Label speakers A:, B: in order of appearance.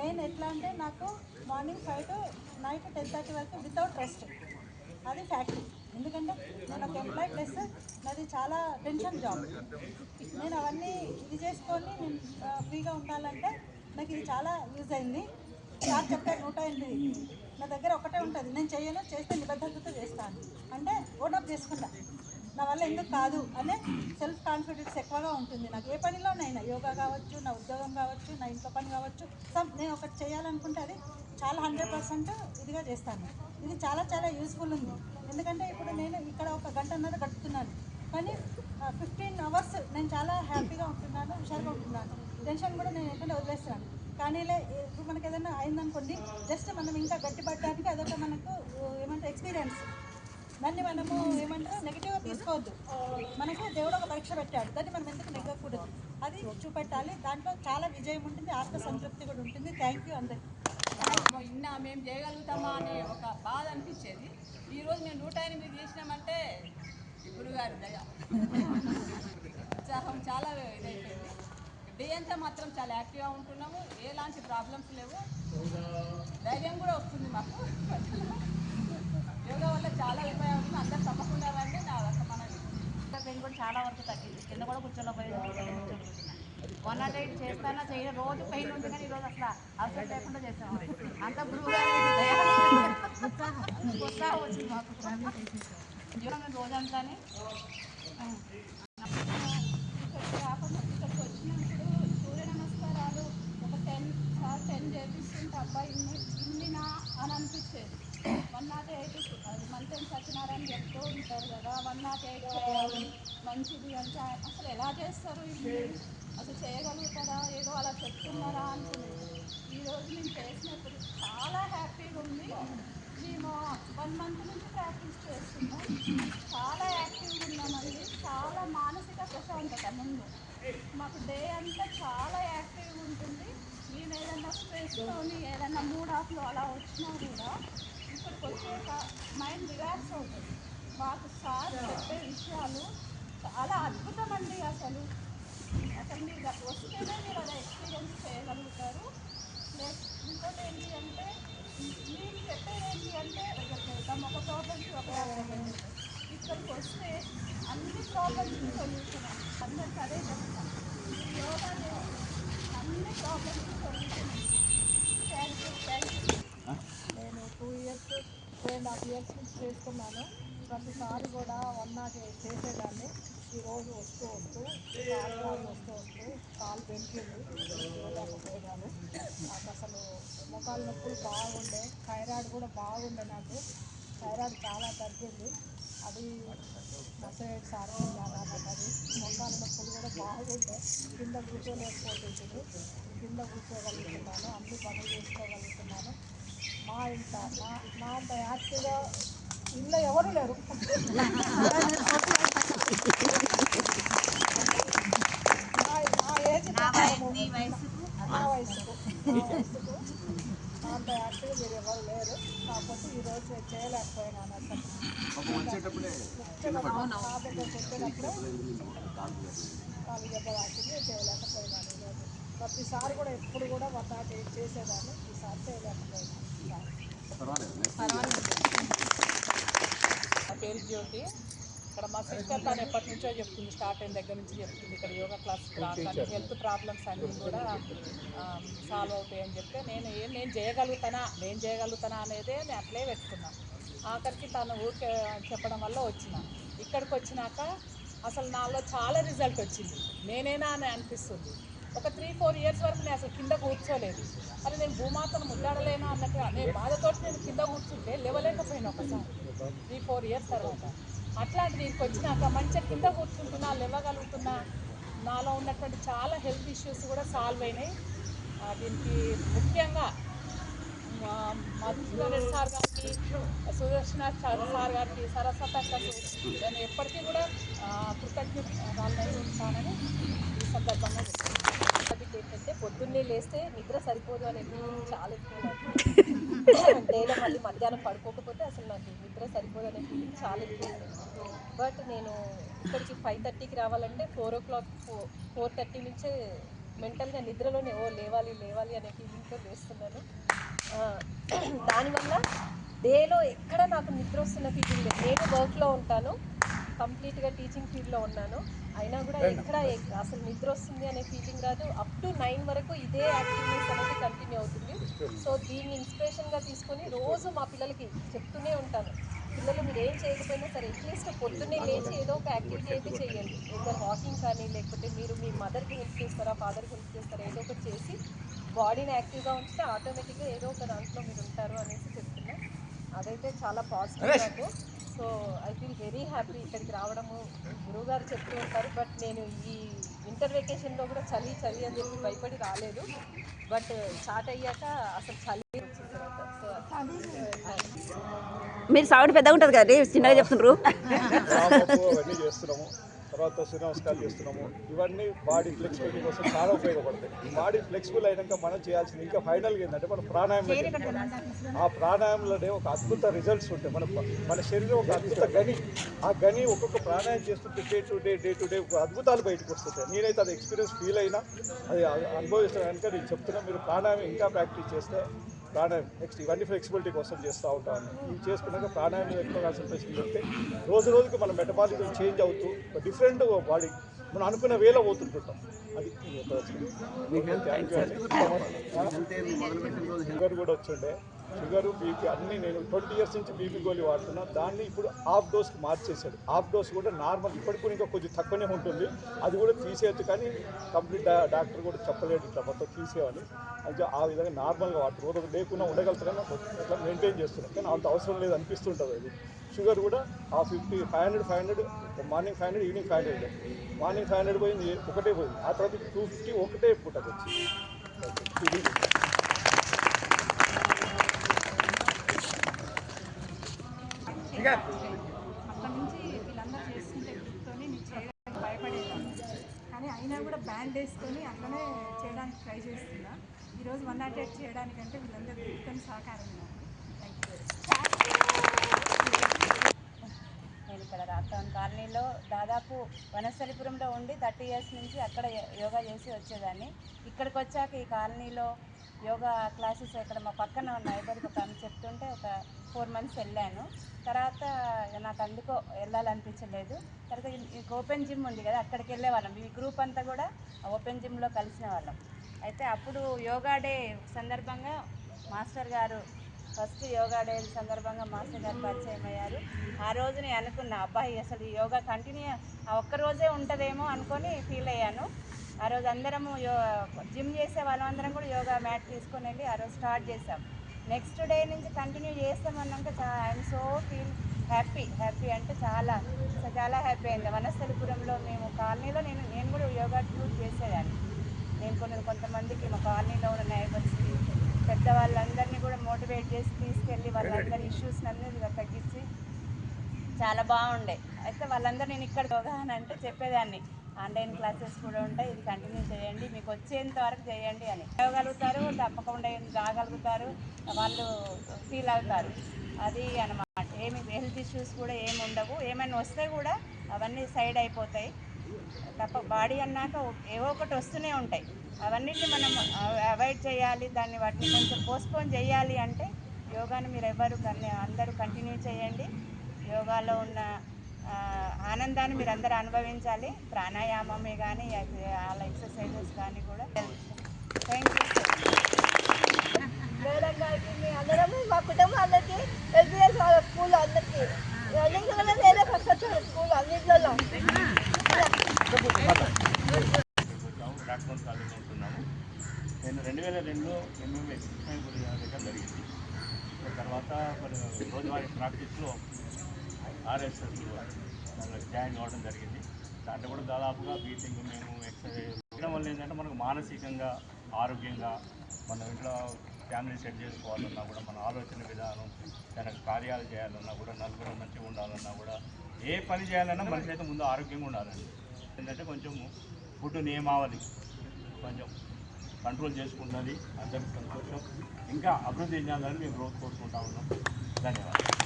A: Main ఎట్లా అంటే నాకు మార్నింగ్ 5 to నైట్ 10:30 వరకు వితౌట్ రెస్ట్, అది ఫ్యాక్టరీ. ఎందుకంటే నేను ఒక ఎంప్లాయ్ ప్లస్ నాది చాలా టెన్షన్ జాబ్. నేను అవన్నీ ఇది చేసుకొని నేను ఫ్రీగా ఉండాలంటే నాకు ఇది చాలా యూజ్ అయింది. సార్ చెప్పారు 108 నా దగ్గర ఒకటే ఉంటుంది, నేను చేయను, చేస్తే నిబద్ధతతో చేస్తాను అంటే ఓటప్ చేసుకుంటా. నా వల్ల ఎందుకు కాదు అనే సెల్ఫ్ కాన్ఫిడెన్స్ ఎక్కువగా ఉంటుంది నాకు. ఏ పనిలోనైనా యోగా కావచ్చు, నా ఉద్యోగం కావచ్చు, నా ఇంట్లో పని కావచ్చు, నేను ఒకటి చేయాలనుకుంటే అది చాలా 100% ఇదిగా చేస్తాను. ఇది చాలా చాలా యూస్ఫుల్ ఉంది. ఎందుకంటే ఇప్పుడు నేను ఇక్కడ ఒక గంటన్నర గడుపుతున్నాను, కానీ 15 hours నేను చాలా హ్యాపీగా ఉంటున్నాను, హుషారుగా ఉంటున్నాను. టెన్షన్ కూడా నేను ఏంటంటే వదిలేస్తున్నాను. కానీ ఇప్పుడు మనకి ఏదైనా అయిందనుకోండి, జస్ట్ మనం ఇంకా గట్టిపడడానికి అదొక మనకు ఏమంటారు ఎక్స్పీరియన్స్. దాన్ని మనము ఏమంటారు నెగిటివ్గా తీసుకోవద్దు. మనకు దేవుడు ఒక పరీక్ష పెట్టాడు, దాన్ని మనం ఎందుకు నెగ్గకూడదు, అది చూపెట్టాలి. దాంట్లో చాలా విజయం ఉంటుంది, ఆత్మసంతృప్తి కూడా ఉంటుంది. థ్యాంక్ యూ అందరికీ.
B: ఇన్నా మేము చేయగలుగుతామా అనే ఒక బాధ అనిపించేది. ఈరోజు మేము 108 చేసినామంటే గురుగారి దయ, ఉత్సాహం చాలా ఇదైపోయింది. డే అంతా మాత్రం చాలా యాక్టివ్గా ఉంటున్నాము, ఎలాంటి ప్రాబ్లమ్స్ లేవు, ధైర్యం కూడా వస్తుంది మాకు. యోగా వల్ల చాలా ఉపయోగం ఉంది, అందరు తప్పకుండా రండి. నా మనది
C: పెయిన్ కూడా చాలా వరకు తగ్గింది. కింద కూడా కూర్చోలేకపోయింది, కూర్చోబోతున్నాను. 108 చేస్తానా చేయ, రోజు పెయిన్ ఉంది, కానీ ఈరోజు అసలు అవసరం లేకుండా చేసాము. అంత గురువుగారు ఉత్సాహం వచ్చింది మాకు. రోజంతా
D: ఇక్కడికి వచ్చినప్పుడు సూర్య నమస్కారాలు ఒక 10 చేపిస్తుంటే అబ్బాయి ఇన్నినా అని అనిపించేది. 108 అది మంత్రం సత్యనారాయణ చెప్తూ ఉంటారు కదా, 108 చేయాలి మంచిది అంటే అసలు ఎలా చేస్తారు ఇన్ని, అసలు చేయగలుగుతారా, ఏదో అలా చెప్తున్నారా అనుకునేది. ఈరోజు మేము చేసినప్పుడు చాలా హ్యాపీగా ఉంది. మేము 1 month నుంచి ప్రాక్టీస్ చేస్తున్నాం, చాలా యాక్టివ్గా ఉన్నామండి. చాలా మానసిక ప్రశాంతత ముందు మాకు డే అంతా చాలా యాక్టివ్గా ఉంటుంది. మేము ఏదైనా స్ట్రెస్తోని ఏదైనా మూడ్ ఆఫ్లో అలా వచ్చినా కూడా ఇక్కడికి వచ్చాక మైండ్ రిలాక్స్ అవుతుంది. మాకు సార్ చెప్పే విషయాలు చాలా అద్భుతమండి. అసలు మీరు వస్తేనే మీరు అలా ఎక్స్పీరియన్స్ చేయగలుగుతారు. ప్లస్ ఇంకోటి ఏంటి అంటే మీరు చెప్పేది ఏంటి అంటే వెళ్తాం ఒక ప్రాబ్లమ్కి ఒక ఇక్కడికి వస్తే అన్ని ప్రాబ్లమ్స్కి సొల్యూషన్ అండి. అందరికి అదే చెప్తాం, యోగా చేసి అన్ని ప్రాబ్లమ్స్కి సొల్యూషన్. Thank you.
A: నేను 2 years 2.5 years నుంచి చేస్తున్నాను. ప్రతిసారి కూడా 108 చేసేదాన్ని. ఈరోజు వస్తూ కాలు పెంచింది, పోలేకపోయాను. నాకు అసలు మోకాలు నొప్పులు బాగుండే, థైరాయిడ్ కూడా బాగుండే. నాకు థైరాయిడ్ చాలా తగ్గింది, అది మసైడ్ సార్కున్నాను అన్నట్టు. అది మోకాలు నొప్పులు కూడా బాగుండే, కింద కూర్చోలేకపోతుంది, కింద కూర్చోగలుగుతున్నాను, అన్ని పనులు చేసుకోగలుగుతున్నాను. మా ఇంట నా అంత యాక్టివ్గా ఇల్లు ఎవరు లేరు. నా ఏజ్ నా వయసుకు అంత యాక్టివ్గా మీరు ఎవరు లేరు. కాకపోతే ఈరోజు నేను చేయలేకపోయినాను. అసలు వచ్చేటప్పుడే కాలు దెబ్బ తాకింది, చేయలేకపోయినాను ఈరోజు. ప్రతిసారి కూడా ఎప్పుడు కూడా 108 చేసేదాన్ని, ఈసారి చేయలేకపోయినాను.
E: నా పేరు జ్యోతి. ఇక్కడ మా సిస్టర్ తను ఎప్పటి నుంచో చెప్తుంది, స్టార్ట్ అయిన దగ్గర నుంచి చెప్తుంది. ఇక్కడ యోగా క్లాస్ రాగానే హెల్త్ ప్రాబ్లమ్స్ అన్నీ కూడా సాల్వ్ అవుతాయని చెప్తే నేను చేయగలుగుతానా అనేదే నేను అట్లే పెట్టుకున్నా. ఆఖరికి తను ఊరికే చెప్పడం వల్ల వచ్చిన. ఇక్కడికి వచ్చినాక అసలు నాలో చాలా రిజల్ట్ వచ్చింది. నేనేనా అని అనిపిస్తుంది. ఒక 3-4 years వరకు నేను అసలు కింద కూర్చోలేదు. అరే నేను భూమాతను ముద్దాడలేనా అన్నట్టుగా నేను బాధతో నేను కింద కూర్చుంటే లేవలేకపోయినా ఒకసారి 3-4 years తర్వాత. అట్లాంటిది దీనికి వచ్చినాక మంచిగా కింద కూర్చుంటున్నా, లేవగలుగుతున్నా. నాలో ఉన్నటువంటి చాలా హెల్త్ ఇష్యూస్ కూడా సాల్వ్ అయినాయి. దీనికి ముఖ్యంగా మధుసూదన్ రెడ్డి సార్ గారికి, సుదర్శన సార్ గారికి, సరస్వతక్కకు నేను ఎప్పటికీ కూడా కృతజ్ఞతలై ఉంటానని ఈ సందర్భంగా
F: హ్యాబిట్ ఏంటంటే పొద్దున్నే లేస్తే నిద్ర సరిపోదు అనే ఫీలింగ్ చాలా ఎక్కువ నాకు. డేలో మళ్ళీ మధ్యాహ్నం పడుకోకపోతే అసలు నాకు నిద్ర సరిపోదు అనే ఫీలింగ్ చాలా ఎక్కువ ఉంటుంది. బట్ నేను ఇక్కడికి 5:30కి రావాలంటే 4:30 నుంచే మెంటల్గా నిద్రలోనే లేవాలి లేవాలి అనే ఫీలింగ్తో లేస్తున్నాను. దానివల్ల డేలో ఎక్కడ నాకు నిద్ర వస్తున్న ఫీలింగ్ లేదు. నేను వర్క్లో ఉంటాను, కంప్లీట్గా టీచింగ్ ఫీల్డ్లో ఉన్నాను, అయినా కూడా ఎక్కడ అసలు నిద్ర వస్తుంది అనే ఫీలింగ్ రాదు. అప్ టు 9 వరకు ఇదే యాక్టివ్నెస్ అనేది కంటిన్యూ అవుతుంది. సో దీన్ని ఇన్స్పిరేషన్గా తీసుకొని రోజు మా పిల్లలకి చెప్తూనే ఉంటాను, పిల్లలు మీరు ఏం చేయకపోయినా సరే అట్లీస్ట్ పొద్దున్నే లేచి ఏదో ఒక యాక్టివిటీ అయితే చేయండి. ఇద్దరు వాకింగ్ కానీ, లేకపోతే మీరు మీ మదర్కి హెల్ప్ చేస్తారా, ఫాదర్కి హెల్ప్ చేస్తారా, ఏదో ఒకటి చేసి బాడీని యాక్టివ్గా ఉంచితే ఆటోమేటిక్గా ఏదో ఒక దాంట్లో మీరు ఉంటారు అనేసి చెప్తున్నా. అదైతే చాలా పాజిటివ్ నాకు. So I feel very happy ఇక్కడికి రావడము. గురువుగారు చెప్తూ ఉంటారు, బట్ నేను ఈ వింటర్ వెకేషన్లో కూడా చలి చలి అని చెప్పి భయపడి రాలేదు. బట్ స్టార్ట్ అయ్యాక అసలు చలి వచ్చేసారు. సో
B: మీరు సౌండ్ పెద్దగా ఉంటుంది కదా, చిన్నగా చెప్తుండ్రు.
G: అవన్నీ చేస్తున్నాము, తర్వాత సూర్యనమస్కారాలు చేస్తున్నాము. ఇవన్నీ బాడీ ఫ్లెక్సిబిలిటీ కోసం చాలా ఉపయోగపడతాయి. బాడీ ఫ్లెక్సిబుల్ అయినాక మనం చేయాల్సింది ఇంకా ఫైనల్గా ఏంటంటే మనం ప్రాణాయామం. ఆ ప్రాణాయామంలోనే ఒక అద్భుత రిజల్ట్స్ ఉంటాయి. మన శరీరం ఒక అద్భుత గని. ఆ గని ఒక్కొక్క ప్రాణాయామం చేస్తుంటే డే టు డే అద్భుతాలు బయటకు వస్తుంటాయి. నేనైతే అది ఎక్స్పీరియన్స్ ఫీల్ అయినా, అది అనుభవిస్తాను కనుక నేను చెప్తున్నా, మీరు ప్రాణాయామం ఇంకా ప్రాక్టీస్ చేస్తే ప్రాణాయామం నెక్స్ట్ ఇవన్నీ ఫ్లెక్సిబిలిటీ కోసం చేస్తూ ఉంటాను. ఇవి చేసుకున్నాక ప్రాణాయామం ఎక్కువ కాన్సన్ట్రేషన్ చేస్తే రోజు రోజుకి మన మెటబాలిజం చేంజ్ అవుతూ డిఫరెంట్ బాడీ మనం అనుకున్న వేలో పోతుంటుంటాం. అది షుగర్ కూడా వచ్చిండే, షుగరు బీపీ అన్నీ నేను 20 years నుంచి బీపీ గోళీ వాడుతున్నా. దాన్ని ఇప్పుడు హాఫ్ డోస్కి మార్చేశాడు. హాఫ్ డోస్ కూడా నార్మల్, ఇప్పటికి కూడా ఇంకా కొంచెం తక్కువనే ఉంటుంది. అది కూడా తీసేయచ్చు, కానీ కంప్లీట్ డాక్టర్ కూడా చెప్పలేడు ఇట్లా మొత్తం తీసేయమని. అంటే ఆ విధంగా నార్మల్గా వాడుతూ రోజు లేకుండా ఉండగలుగుతాను, అట్లా మెయింటైన్ చేస్తున్నాను. కానీ అంత అవసరం లేదు అనిపిస్తుంటుంది. అది షుగర్ కూడా 50, 500 మార్నింగ్ 500, ఈవినింగ్ 500. మార్నింగ్ 500 పోయింది, ఒకటే పోయింది. ఆ తర్వాత 250 ఒకటే పూటకు వచ్చింది.
A: అక్కడ నుంచి వీళ్ళందరూ చేస్తుంటే గ్రూప్తో నేను చేయడానికి భయపడేదాన్ని, కానీ అయినా కూడా బ్యాండ్ వేసుకొని అట్లనే చేయడానికి ట్రై చేస్తున్నా. ఈరోజు 108 చేయడానికంటే వీళ్ళందరూ గ్రూప్తో సహకారం నాకు.
C: నేను ఇక్కడ రాక్టౌన్ కాలనీలో దాదాపు వనస్థలిపురంలో ఉండి 30 years నుంచి అక్కడ యోగా చేసి వచ్చేదాన్ని. ఇక్కడికి వచ్చాక ఈ కాలనీలో యోగా క్లాసెస్ ఇక్కడ మా పక్కన నైబర్ ఒక ఆమె చెప్తుంటే ఒక 4 months వెళ్ళాను. తర్వాత నాకు అందుకో వెళ్ళాలనిపించలేదు. తర్వాత ఈ ఓపెన్ జిమ్ ఉంది కదా, అక్కడికి వెళ్ళేవాళ్ళం. ఈ గ్రూప్ అంతా కూడా ఓపెన్ జిమ్లో కలిసిన వాళ్ళం. అయితే అప్పుడు యోగా డే సందర్భంగా మాస్టర్ గారు, ఫస్ట్ యోగా డే సందర్భంగా మాస్టర్ గారు పరిచయం అయ్యారు. ఆ రోజు నేను అనుకున్నా, అబ్బాయి అసలు ఈ యోగా కంటిన్యూ ఆ ఒక్కరోజే ఉంటుందేమో అనుకొని ఫీల్ అయ్యాను. ఆ రోజు అందరము జిమ్ చేసే వాళ్ళందరం కూడా యోగా మ్యాట్ తీసుకొని వెళ్ళి ఆ రోజు స్టార్ట్ చేసాం. నెక్స్ట్ డే నుంచి కంటిన్యూ చేస్తామన్నాక ఐఎమ్ సో ఫీల్ హ్యాపీ అంటే చాలా హ్యాపీ అయింది. వనస్థలిపురంలో మేము కాలనీలో నేను కూడా యోగా గ్రూప్ చేసేదాన్ని. నేను కొంతమందికి మా కాలనీలో ఉన్న నైబర్స్కి పెద్దవాళ్ళందరినీ కూడా మోటివేట్ చేసి తీసుకెళ్ళి వాళ్ళందరి ఇష్యూస్ అన్నీ తగ్గించి చాలా బాగుండే. అయితే వాళ్ళందరూ నేను ఇక్కడ యోగా అని అంటే చెప్పేదాన్ని, ఆన్లైన్ క్లాసెస్ కూడా ఉంటాయి, ఇది కంటిన్యూ చేయండి, మీకు వచ్చేంత వరకు చేయండి అని. రాగలుగుతారు, తప్పకుండా రాగలుగుతారు, వాళ్ళు ఫీల్ అవుతారు. అది అన్నమాట. ఏమి హెల్త్ ఇష్యూస్ కూడా ఏమి ఉండవు. ఏమైనా వస్తే కూడా అవన్నీ సైడ్ అయిపోతాయి. బాడీ అన్నాక ఏవో ఒకటి వస్తూనే ఉంటాయి. అవన్నిటిని మనం అవాయిడ్ చేయాలి, వాటిని కొంచెం పోస్ట్పోన్ చేయాలి అంటే యోగాను మీరు అందరూ కంటిన్యూ చేయండి. యోగాలో ఉన్న ఆనందాన్ని మీరు అందరూ అనుభవించాలి. ప్రాణాయామమే కానీ వాళ్ళ ఎక్సర్సైజెస్ కానీ కూడా. Thank you.
H: మేడం గారికి మీ అందరము మా కుటుంబాలకి ఎస్బీఎస్ వాళ్ళ స్కూల్ అందరికీ రన్నింగ్లో నేనే ఫస్ట్ వచ్చాను స్కూల్ అన్నింటిలో.
I: రాక్టౌన్ కాలేజీలో ఉంటున్నాము. నేను 2002లో ఎంఎంఏ కృష్ణాయపురి దగ్గర జరిగింది. తర్వాత రోజువారీ ప్రాక్టీస్లో ఆర్ఎస్ఎస్ దాంట్లో జాయిన్ అవ్వడం జరిగింది. దాంట్లో కూడా దాదాపుగా బీటింగ్ మేము ఎక్సర్సైజ్ చేయడం వల్ల ఏంటంటే మనకు మానసికంగా ఆరోగ్యంగా మన ఇంట్లో ఫ్యామిలీ సెట్ చేసుకోవాలన్నా కూడా మన ఆలోచన విధానం, దానికి కార్యాలు చేయాలన్నా కూడా, నలుగురు మంచిగా ఉండాలన్నా కూడా, ఏ పని చేయాలన్నా మనిషి అయితే ముందు ఆరోగ్యంగా ఉండాలండి. ఏంటంటే కొంచెం ఫుడ్ నియమావళి కొంచెం కంట్రోల్ చేసుకున్నది అందరికీ సంతోషం. ఇంకా అభివృద్ధి చెందాలని మేము రోజు కోరుకుంటా ఉన్నాం. ధన్యవాదాలు.